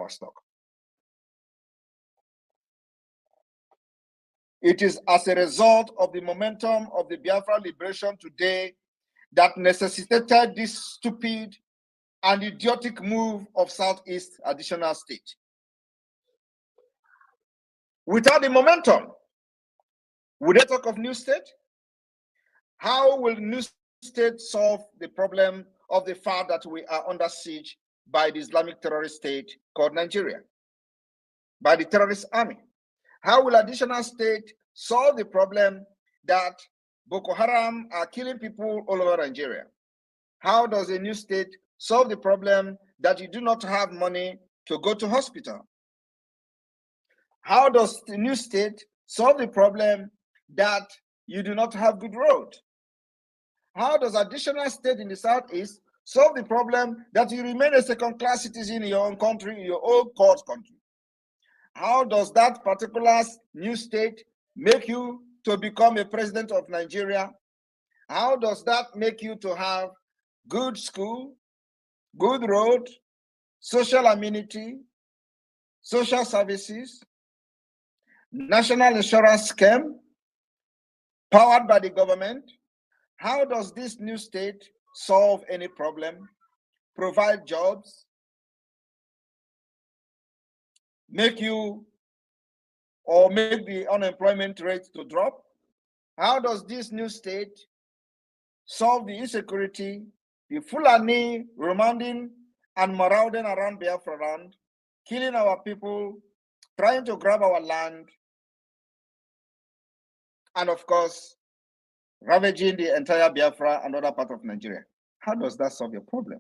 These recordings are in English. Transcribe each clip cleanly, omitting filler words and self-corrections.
our stock. It is as a result of the momentum of the Biafra liberation today that necessitated this stupid and idiotic move of Southeast additional state. Without the momentum, would they talk of new state? How will new state solve the problem of the fact that we are under siege by the Islamic terrorist state called Nigeria, by the terrorist army? How will additional state solve the problem that Boko Haram are killing people all over Nigeria? How does a new state solve the problem that you do not have money to go to hospital? How does the new state solve the problem that you do not have good road? How does additional state in the Southeast solve the problem that you remain a second-class citizen in your own country, in your own court country? How does that particular new state make you to become a president of Nigeria? How does that make you to have good school, good road, social amenity, social services, national insurance scheme powered by the government? How does this new state solve any problem, provide jobs, make you or make the unemployment rate to drop? How does this new state solve the insecurity, the Fulani remanding and marauding around Biafra land, killing our people, trying to grab our land, and of course, ravaging the entire Biafra and other part of Nigeria? How does that solve your problem?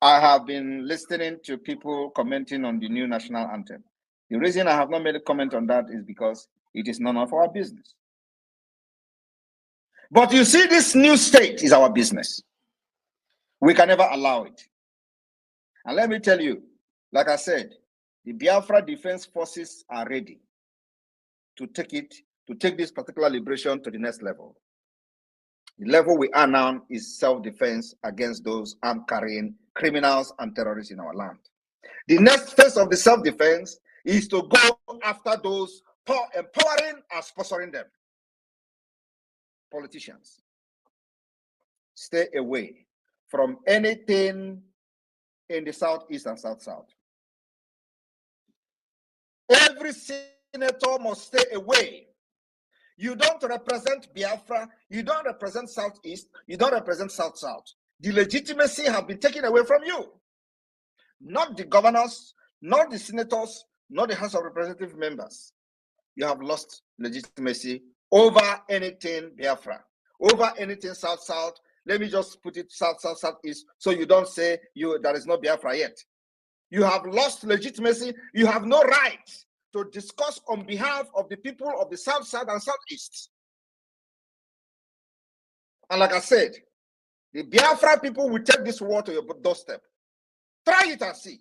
I have been listening to people commenting on the new national anthem. The reason I have not made a comment on that is because it is none of our business. But you see, this new state is our business. We can never allow it. And let me tell you, like I said, the Biafra Defense Forces are ready to take this particular liberation to the next level. The level we are now is self-defense against those arm-carrying criminals and terrorists in our land. The next phase of the self-defense is to go after those empowering and sponsoring them. Politicians, stay away from anything in the Southeast and South-South. Every senator must stay away. You don't represent Biafra, you don't represent Southeast, you don't represent South-South. The legitimacy has been taken away from you. Not the governors, not the senators, not the House of Representative members. You have lost legitimacy over anything Biafra, over anything South-South. Let me just put it South-South-Southeast so you don't say there is no Biafra yet. You have lost legitimacy. You have no right to discuss on behalf of the people of the South-South and Southeast. And like I said, the Biafra people will take this war to your doorstep. Try it and see.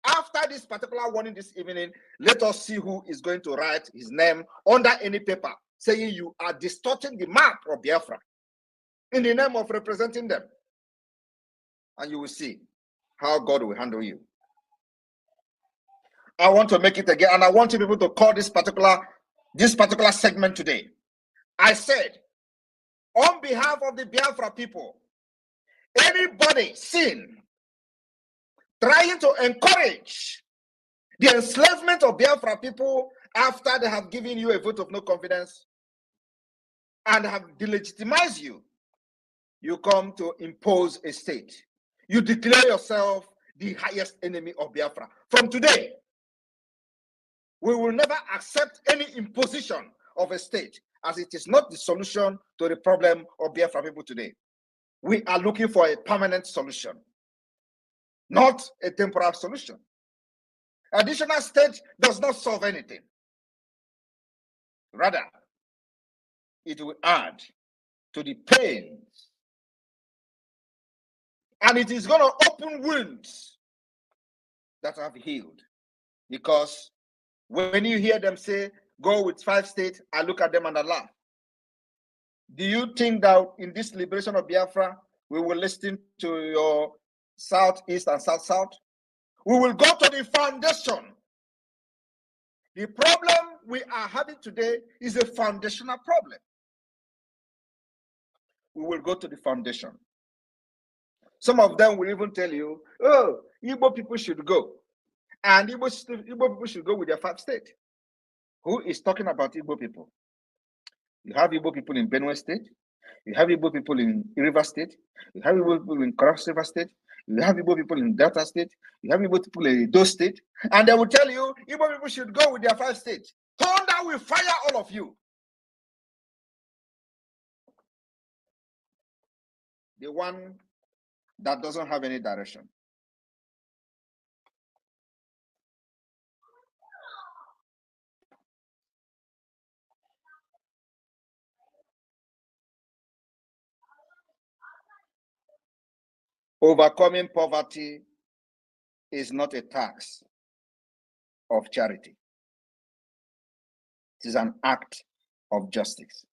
After this particular warning this evening, let us see who is going to write his name under any paper saying you are distorting the map of Biafra in the name of representing them. And you will see how God will handle you. I want to make it again, and I want you people to call this particular segment today. I said, on behalf of the Biafra people, anybody seen trying to encourage the enslavement of Biafra people after they have given you a vote of no confidence and have delegitimized you, you come to impose a state. You declare yourself the highest enemy of Biafra. From today, we will never accept any imposition of a state, as it is not the solution to the problem of Biafra people today. We are looking for a permanent solution, not a temporary solution. Additional state does not solve anything. Rather, it will add to the pains. And it is going to open wounds that have healed. Because when you hear them say, go with 5 states, I look at them and I laugh. Do you think that in this liberation of Biafra, we will listen to your Southeast and South-South? We will go to the foundation. The problem we are having today is a foundational problem. We will go to the foundation. Some of them will even tell you, oh, Igbo people should go. And Igbo people should go with their 5 states. Who is talking about Igbo people? You have Igbo people in Benue State. You have Igbo people in River State. You have Igbo people in Cross River State. You have Igbo people in Delta State. You have Igbo people in Edo State. And they will tell you, Igbo people should go with their 5 states. Thunder will fire all of you. The one that doesn't have any direction. Overcoming poverty is not a tax of charity. It is an act of justice,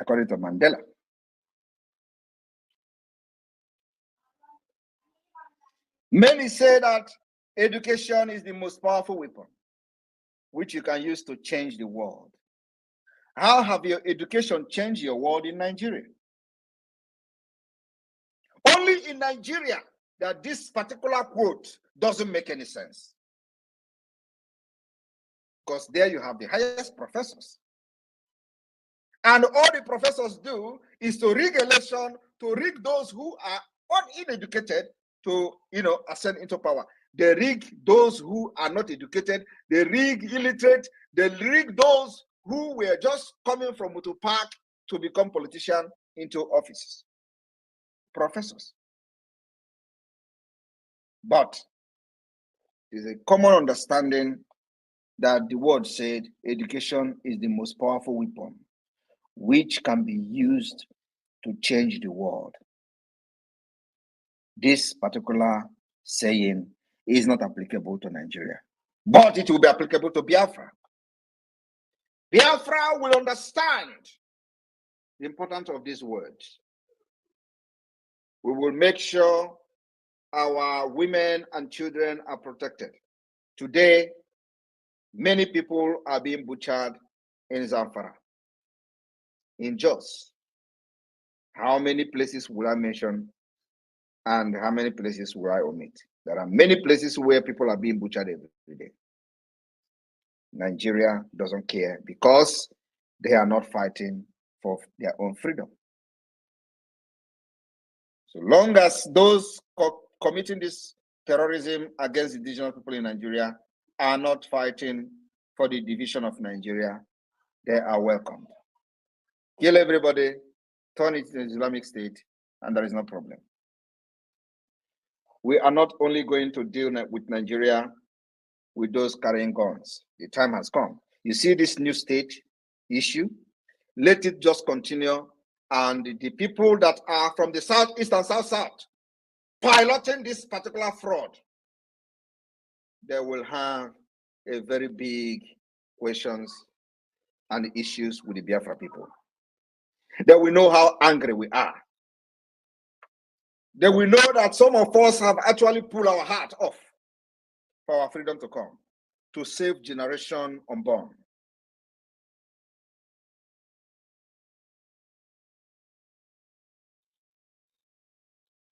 according to Mandela. Many say that education is the most powerful weapon which you can use to change the world. How have your education changed your world in Nigeria? Only in Nigeria that this particular quote doesn't make any sense. Because there you have the highest professors. And all the professors do is to rig election, to rig those who are uneducated to, ascend into power. They rig those who are not educated. They rig illiterate. They rig those who were just coming from Mutu Park to become politicians into offices. Professors. But there's a common understanding that the word said education is the most powerful weapon which can be used to change the world. This particular saying is not applicable to Nigeria, but it will be applicable to Biafra. Biafra will understand the importance of these words. We will make sure our women and children are protected. Today, many people are being butchered in Zamfara, in Jos. How many places will I mention and how many places will I omit? There are many places where people are being butchered every day. Nigeria doesn't care because they are not fighting for their own freedom. So long as those committing this terrorism against indigenous people in Nigeria are not fighting for the division of Nigeria, they are welcomed. Kill everybody, turn it into an Islamic State, and there is no problem. We are not only going to deal with Nigeria with those carrying guns. The time has come. You see this new state issue? Let it just continue. And the people that are from the southeast and south piloting this particular fraud, they will have a very big questions and issues with the Biafra people. They will know how angry we are. They will know that some of us have actually pulled our heart off for our freedom to come, to save generation unborn.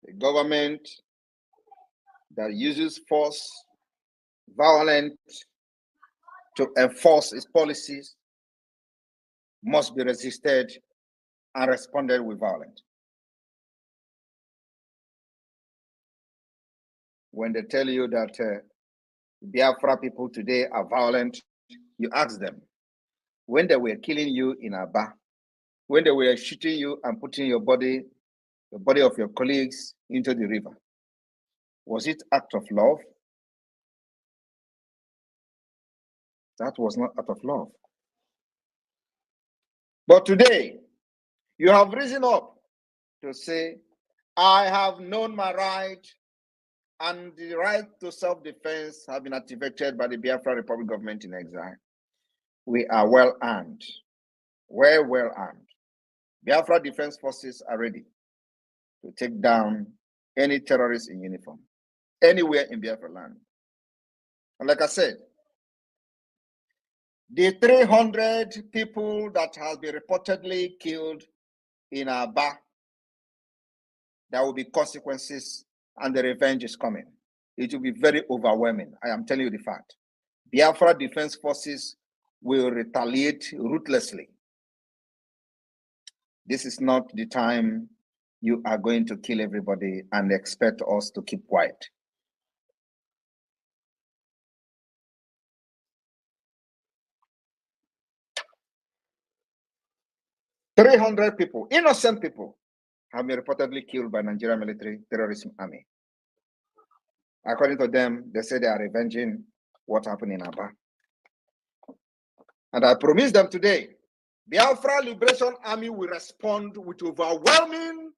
The government that uses force, violence to enforce its policies must be resisted and responded with violence. When they tell you that Biafra people today are violent, you ask them, when they were killing you in Aba, when they were shooting you and putting the body of your colleagues into the river, was it act of love? That was not act of love. But today, you have risen up to say, I have known my right, and the right to self-defense have been activated by the Biafra Republic government in exile. We are well armed. We're well armed. Biafra Defense Forces are ready to take down any terrorist in uniform, anywhere in Biafra land. And like I said, the 300 people that have been reportedly killed in Aba, there will be consequences and the revenge is coming. It will be very overwhelming. I am telling you the fact. Biafra Defense Forces will retaliate ruthlessly. This is not the time you are going to kill everybody and expect us to keep quiet. "300 people, innocent people, have been reportedly killed by Nigerian military terrorism army. According to them, they say they are revenging what happened in Aba. And I promise them today, Biafra Liberation Army will respond with overwhelming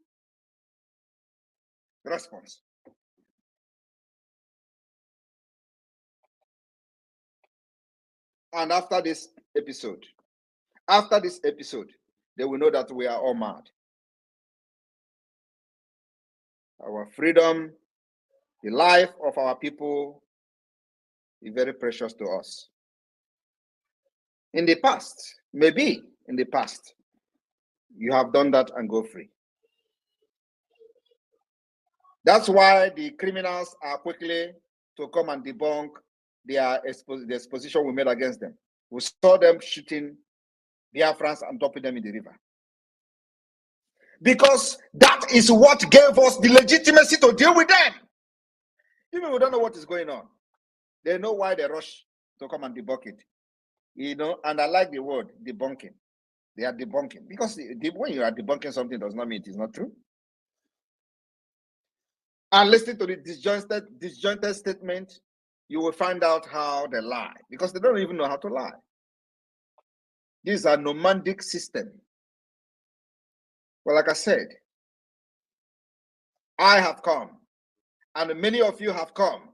response. And after this episode, they will know that we are all mad. Our freedom, the life of our people is very precious to us. In the past, maybe in the past, you have done that and go free. That's why the criminals are quickly to come and debunk the exposition we made against them. We saw them shooting Biafrans and dumping them in the river. Because that is what gave us the legitimacy to deal with them. Even we don't know what is going on. They know why they rush to come and debunk it. You know, and I like the word debunking. They are debunking. Because when you are debunking something does not mean it is not true. And listening to the disjointed statement, you will find out how they lie. Because they don't even know how to lie. This is a nomadic system. Well, like I said, I have come, and many of you have come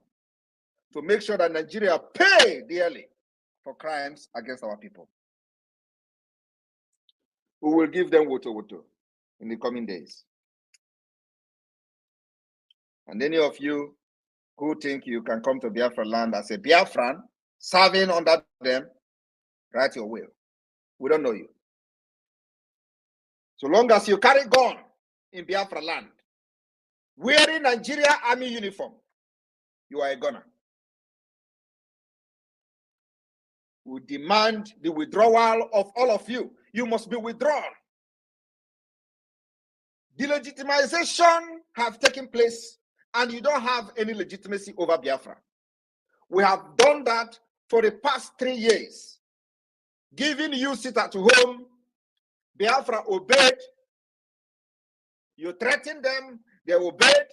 to make sure that Nigeria pay dearly for crimes against our people. We will give them woto in the coming days. And any of you who think you can come to Biafra land as a Biafran, serving under them, write your will. We don't know you. So long as you carry gun in Biafra land, wearing Nigeria Army uniform, you are a gunner. We demand the withdrawal of all of you. You must be withdrawn. Delegitimization have taken place and you don't have any legitimacy over Biafra. We have done that for the past 3 years. Giving you sit at home, Biafra obeyed. You threaten them, they obeyed.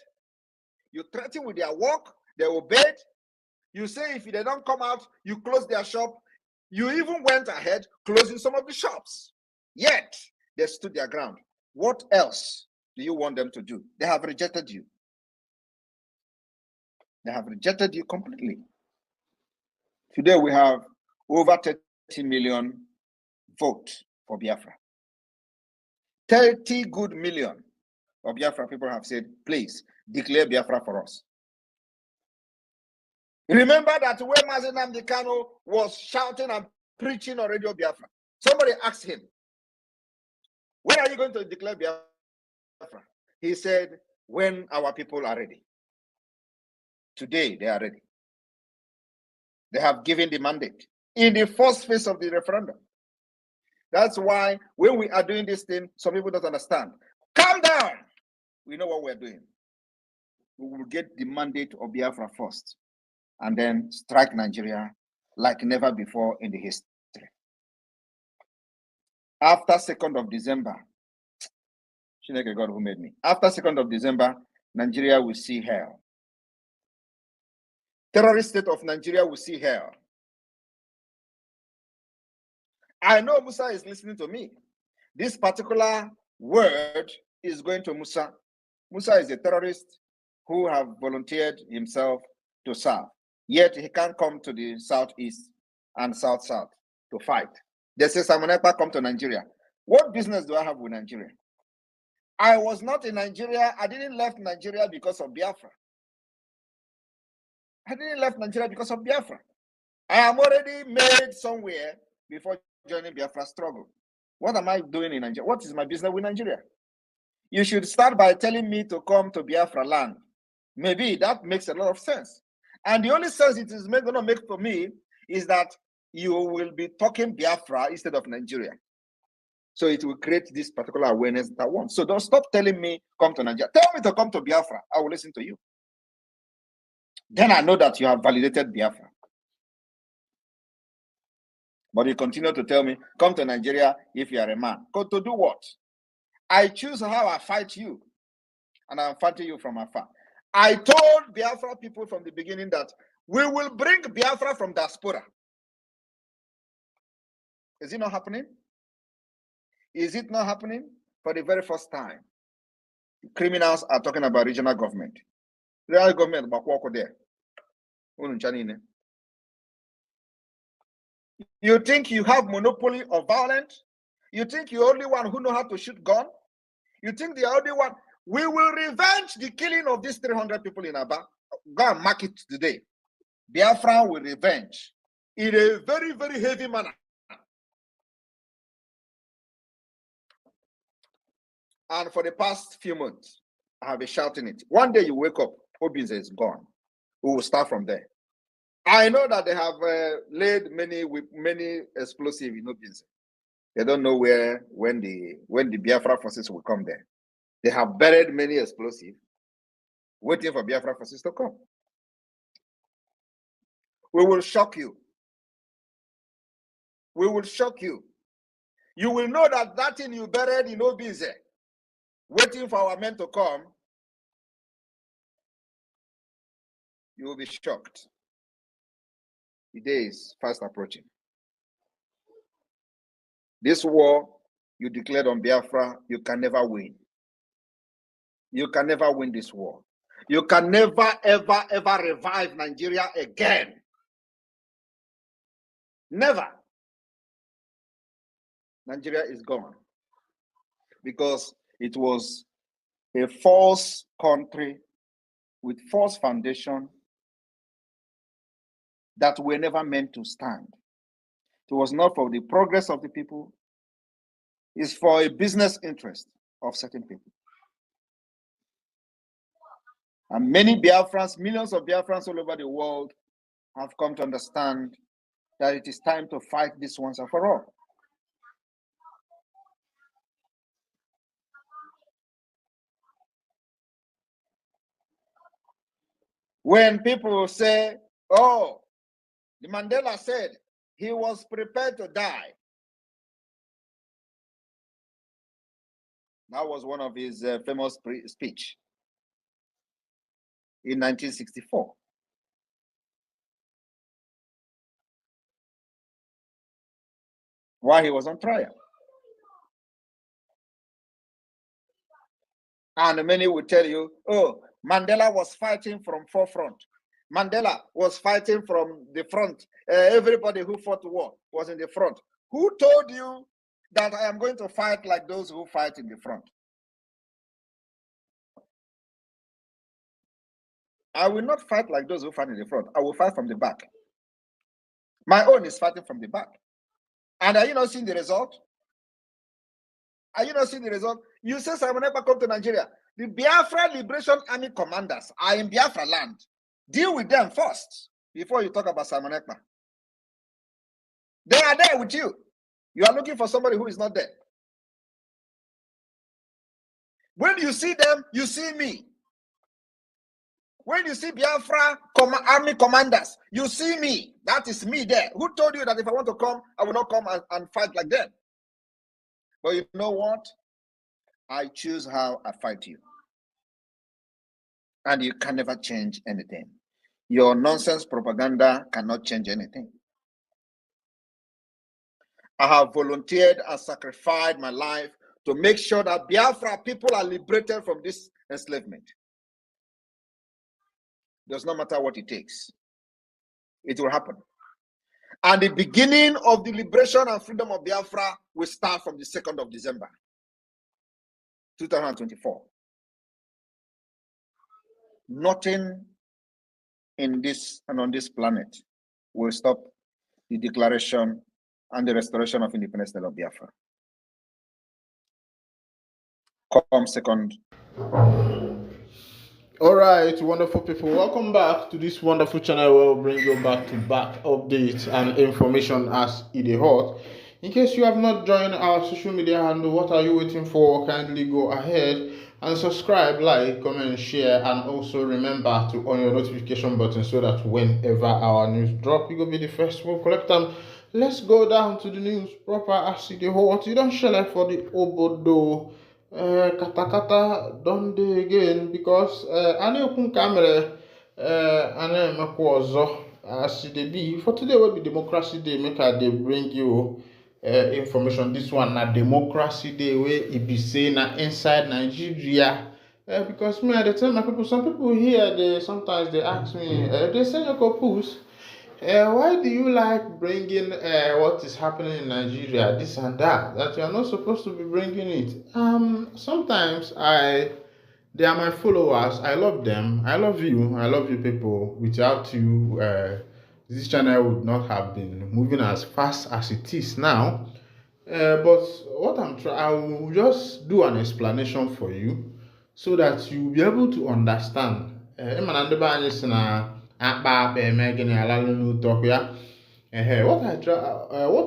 You threaten with their work, they obeyed. You say if they don't come out, you close their shop. You even went ahead closing some of the shops. Yet, they stood their ground. What else do you want them to do? They have rejected you. They have rejected you completely. Today, we have over 30 million votes for Biafra. 30 good million of Biafra people have said, please, declare Biafra for us. Remember that when Mazi Nnamdi Kanu was shouting and preaching on Radio Biafra, somebody asked him, when are you going to declare Biafra? He said, when our people are ready. Today, they are ready. They have given the mandate in the first phase of the referendum. That's why when we are doing this thing, some people don't understand. Calm down. We know what we're doing. We will get the mandate of Biafra first and then strike Nigeria like never before in the history. After 2nd of December, Chineke God who made me. After 2nd of December, Nigeria will see hell. Terrorist state of Nigeria will see hell. I know Musa is listening to me. This particular word is going to Musa. Musa is a terrorist who have volunteered himself to serve. Yet he can't come to the southeast and south-south to fight. They say Simon Ekpa come to Nigeria. What business do I have with Nigeria? I was not in Nigeria. I didn't left Nigeria because of Biafra. I didn't leave Nigeria because of Biafra. I am already married somewhere before joining Biafra struggle. What am I doing in Nigeria? What is my business with Nigeria? You should start by telling me to come to Biafra land. Maybe that makes a lot of sense. And the only sense it is going to make for me is that you will be talking Biafra instead of Nigeria. So it will create this particular awareness that I want. So don't stop telling me, come to Nigeria. Tell me to come to Biafra. I will listen to you. Then I know that you have validated Biafra. But you continue to tell me, come to Nigeria if you are a man. Go to do what? I choose how I fight you. And I'm fighting you from afar. I told Biafra people from the beginning that we will bring Biafra from diaspora. Is it not happening? Is it not happening? For the very first time, criminals are talking about regional government. Regional government, there. You think you have monopoly of violence? You think you're the only one who know how to shoot gun? You think the only one? We will revenge the killing of these 300 people in Aba. Go and mark it today. Biafra will revenge in a very, very heavy manner. And for the past few months, I have been shouting it. One day you wake up, Obinze is gone. We will start from there. I know that they have laid many explosives in Obinze. They don't know when the Biafra forces will come there. They have buried many explosives, waiting for Biafra forces to come. We will shock you. We will shock you. You will know that thing you buried in Obinze, waiting for our men to come, you will be shocked. The day is fast approaching. This war you declared on Biafra, you can never win. You can never win this war. You can never, ever, ever revive Nigeria again. Never. Nigeria is gone. Because it was a false country with false foundation that were never meant to stand. It was not for the progress of the people. It's for a business interest of certain people. And many Biafrans, millions of Biafrans all over the world have come to understand that it is time to fight this once and for all. When people say, oh, the Mandela said he was prepared to die. That was one of his famous speech in 1964. While he was on trial. And many will tell you, oh, Mandela was fighting from forefront. Mandela was fighting from the front. Everybody who fought the war was in the front. Who told you that I am going to fight like those who fight in the front? I will not fight like those who fight in the front. I will fight from the back. My own is fighting from the back. And are you not seeing the result? Are you not seeing the result? You say Simon Ekpa come to Nigeria. The Biafra Liberation Army commanders are in Biafra land. Deal with them first before you talk about Simon Ekpa. They are there with you. You are looking for somebody who is not there. When you see them, you see me. When you see Biafra army commanders, you see me. That is me there. Who told you that if I want to come, I will not come and fight like them? But you know what? I choose how I fight you. And you can never change anything. Your nonsense propaganda cannot change anything. I have volunteered and sacrificed my life to make sure that Biafra people are liberated from this enslavement. Does not matter what it takes. It will happen. And the beginning of the liberation and freedom of Biafra will start from the 2nd of December, 2024. Nothing in this and on this planet will stop the declaration and the restoration of independence of Biafra. Come second. All right, wonderful people, welcome back to this wonderful channel where we'll bring you back-to-back updates and information as it is hot. In case you have not joined our social media handle, what are you waiting for? Kindly go ahead and subscribe, like, comment, share, and also remember to on your notification button so that whenever our news drop, you will be the first to collect them. Let's go down to the news proper as it is hot. You don't share for the obodo. Kata don dey again because a na-ekwu nke a mere a na-emekwa ọzọ as e dey be. For today will be Democracy Day, make I dey bring you information. This one na Democracy Day wey e be say na inside Nigeria. Because me I dey tell my people, some people here they sometimes they ask me, they say Pus, why do you like bringing what is happening in Nigeria, this and that you are not supposed to be bringing it? Sometimes they are my followers. I love them. I love you people. Without you, this channel would not have been moving as fast as it is now. But what I will just do an explanation for you so that you will be able to understand. What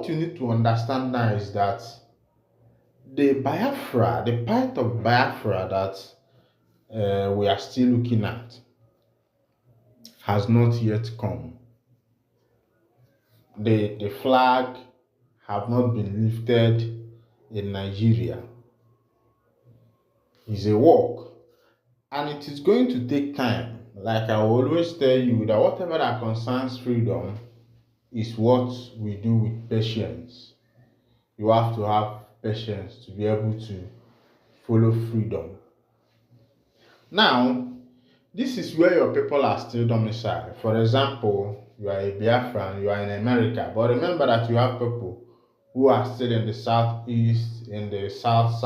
you need to understand now is that the part of Biafra that we are still looking at has not yet come. The flag have not been lifted in Nigeria. It's a work, and it is going to take time. Like I will always tell you that whatever that concerns freedom is what we do with patience. You have to have patience to be able to follow freedom. Now, this is where your people are still domiciled. For example, you are a Biafran, you are in America, but remember that you have people who are still in the southeast, in the south,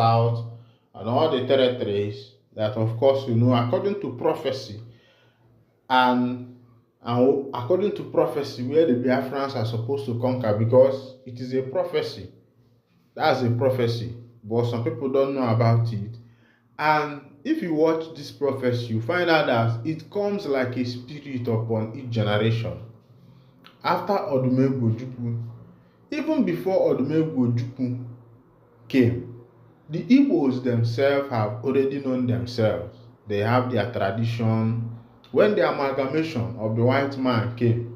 and all the territories that, of course, according to prophecy, and according to prophecy, where the Biafrans are supposed to conquer, because it is a prophecy. That's a prophecy, but some people don't know about it. And if you watch this prophecy, you find out that it comes like a spirit upon each generation. After Odumegwu Ojukwu, even before Odumegwu Ojukwu came, the Igbos themselves have already known themselves. They have their tradition. When the amalgamation of the white man came,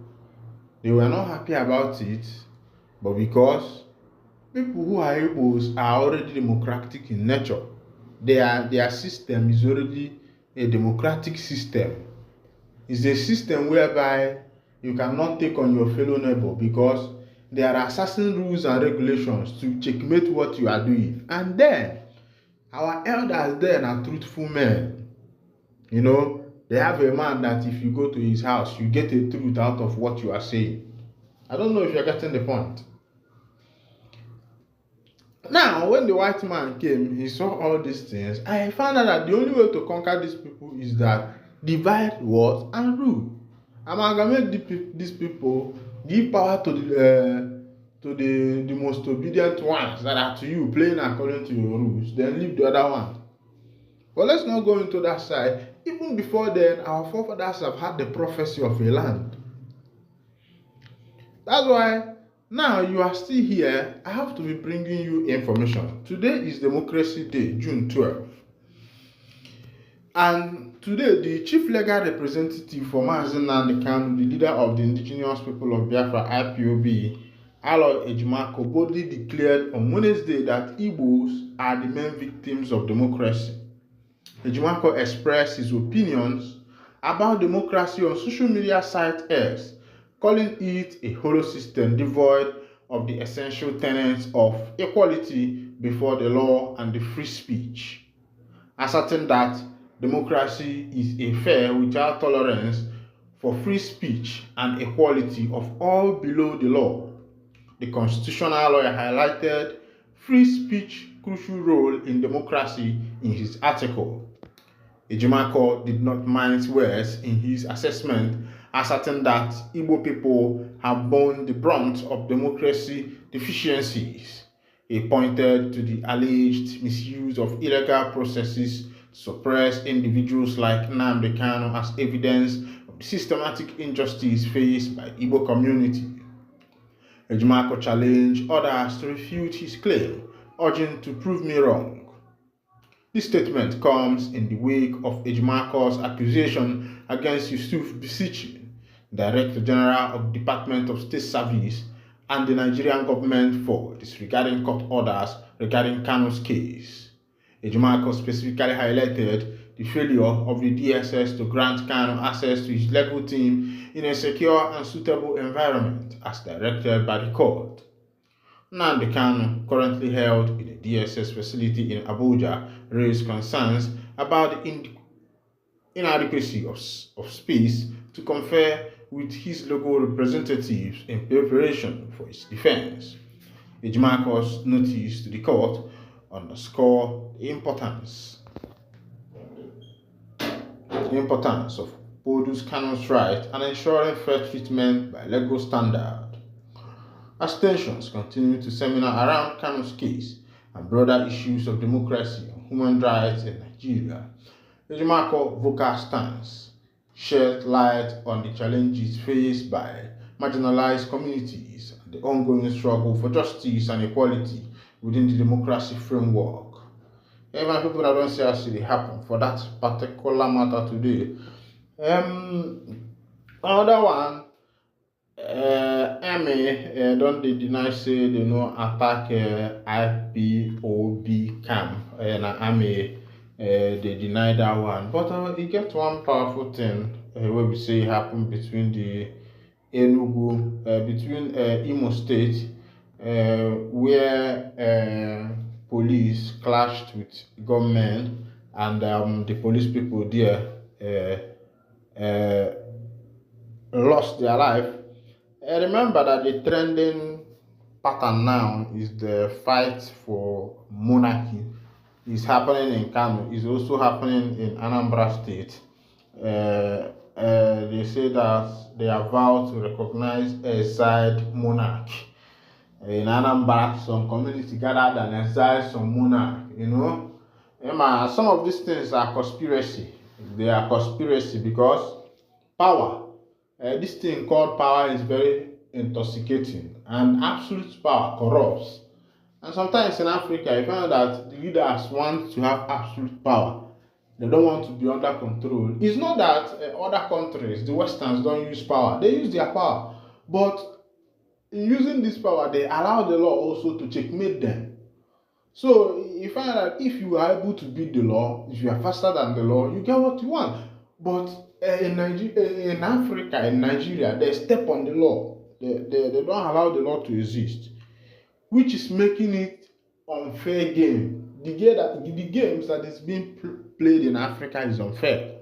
they were not happy about it, but because people who are Igbos are already democratic in nature, their system is already a democratic system. It's a system whereby you cannot take on your fellow neighbor because there are certain rules and regulations to checkmate what you are doing. And then, our elders then are truthful men. They have a man that if you go to his house, you get a truth out of what you are saying. I don't know if you're getting the point. Now, when the white man came, he saw all these things. I found out that the only way to conquer these people is that divide what and rule. Amalgamate these people, give power to the most obedient ones that are to you, playing according to your rules, then leave the other one. But let's not go into that side. Even before then, our forefathers have had the prophecy of a land. That's why now you are still here. I have to be bringing you information. Today is Democracy Day, June 12th. And today, the chief legal representative for Mazen Nnamdi Kanu, the leader of the indigenous people of Biafra, IPOB, Aloy Ejimako, boldly declared on Wednesday that Igbos are the main victims of democracy. Ejimako expressed his opinions about democracy on social media site X, calling it a hollow system devoid of the essential tenets of equality before the law and the free speech, asserting that democracy is a fair without tolerance for free speech and equality of all below the law. The constitutional lawyer highlighted free speech crucial role in democracy in his article. Ejimako did not mince words in his assessment asserting that Igbo people have borne the brunt of democracy deficiencies. He pointed to the alleged misuse of illegal processes to suppress individuals like Nnamdi Kanu as evidence of the systematic injustice faced by the Igbo community. Ejimako challenged others to refute his claim, urging to prove me wrong. This statement comes in the wake of Ejimako's accusation against Yusuf Bisichi, Director General of the Department of State Service, and the Nigerian government for disregarding court orders regarding Kanu's case. Ejimako specifically highlighted the failure of the DSS to grant Kanu access to his legal team in a secure and suitable environment as directed by the court. Nnamdi Kanu, currently held in a DSS facility in Abuja, raised concerns about the inadequacy of space to confer with his local representatives in preparation for his defense. Ejimako's notice to the court underscored the importance of Bodu's Kanu's right and ensuring fair treatment by legal standard. As tensions continue to seminar around Kanu's case and broader issues of democracy and human rights in Nigeria, Ejimako's vocal stance shed light on the challenges faced by marginalized communities and the ongoing struggle for justice and equality within the democracy framework. Even people that don't see how it happen for that particular matter today. Another one, don't they deny say they no attack IPOB camp and they deny that one. But you get one powerful thing where we say happened between the Enugu, between Imo State, where police clashed with government and the police people there lost their life. Remember that the trending pattern now is the fight for monarchy. It's happening in Kano. It's also happening in Anambra State. They say that they are vowed to recognize exiled monarch. In Anambra, some community gathered and exiled some monarch. Some of these things are conspiracy. They are conspiracy because power. This thing called power is very intoxicating, and absolute power corrupts. And sometimes in Africa, you find that the leaders want to have absolute power. They don't want to be under control. It's not that other countries, the Westerns, don't use power. They use their power. But in using this power, they allow the law also to checkmate them. So you find that if you are able to beat the law, if you are faster than the law, you get what you want. But in Africa, in Nigeria, they step on the law. They don't allow the law to exist, which is making it unfair game. The games that is being played in Africa is unfair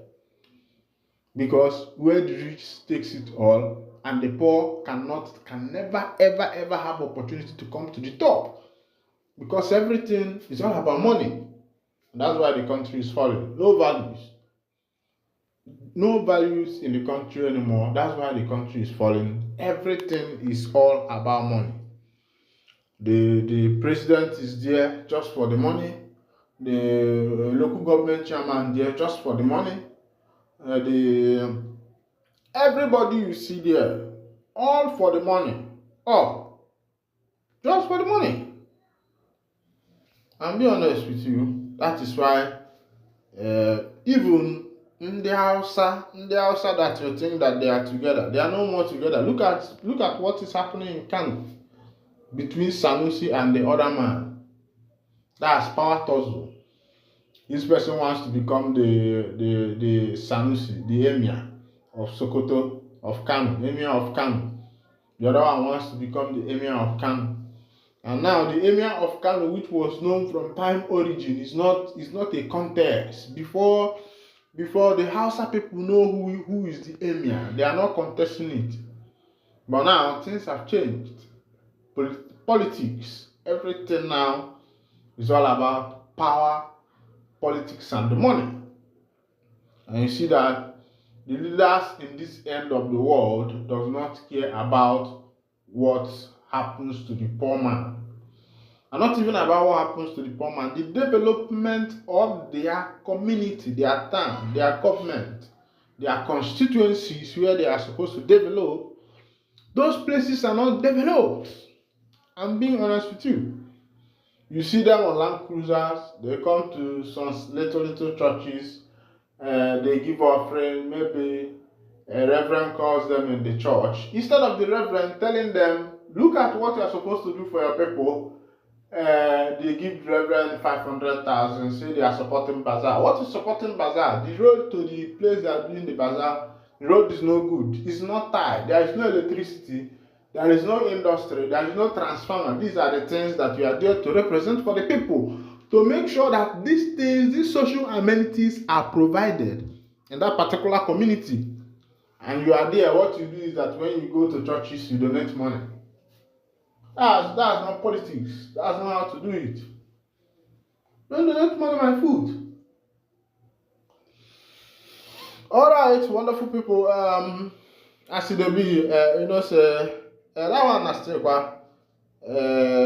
because where the rich takes it all and the poor can never ever have opportunity to come to the top because everything is all about money. And that's why the country is falling. No values in the country anymore. That's why the country is falling. Everything is all about money. The president is there just for the money. The local government chairman there just for the money. Everybody you see there, all for the money. All just for the money. And be honest with you, that is why even in the Hausa that you think that they are together, they are no more together. Look at what is happening in Kano between Sanusi and the other man. That's power tussle. This person wants to become the Sanusi, the emir of Sokoto, of Kano, emir of Kano. The other one wants to become the emir of Kano. And now the emir of Kano, which was known from time origin, is not a contest. Before the Hausa people know who is the emir, they are not contesting it. But now things have changed. Politics, everything now is all about power, politics, and the money. And you see that the leaders in this end of the world does not care about what happens to the poor man. And not even about what happens to the poor man, the development of their community, their town, their government, their constituencies where they are supposed to develop, those places are not developed. I'm being honest with you. You see them on Land Cruisers, they come to some little churches, they give offering, maybe a reverend calls them in the church. Instead of the reverend telling them, look at what you're supposed to do for your people, they give reverend 500,000, say they are supporting bazaar. What is supporting bazaar? The road to the place they are doing the bazaar, the road is no good. It's not tied. There is no electricity. There is no industry. There is no transformer. These are the things that you are there to represent for the people, to make sure that these things, these social amenities are provided in that particular community. And you are there. What you do is that when you go to churches, you donate money. That's not politics. That's not how to do it. Don't donate money my food. Alright, wonderful people. As it be, say that one na still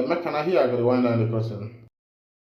make can I hear the one and the person.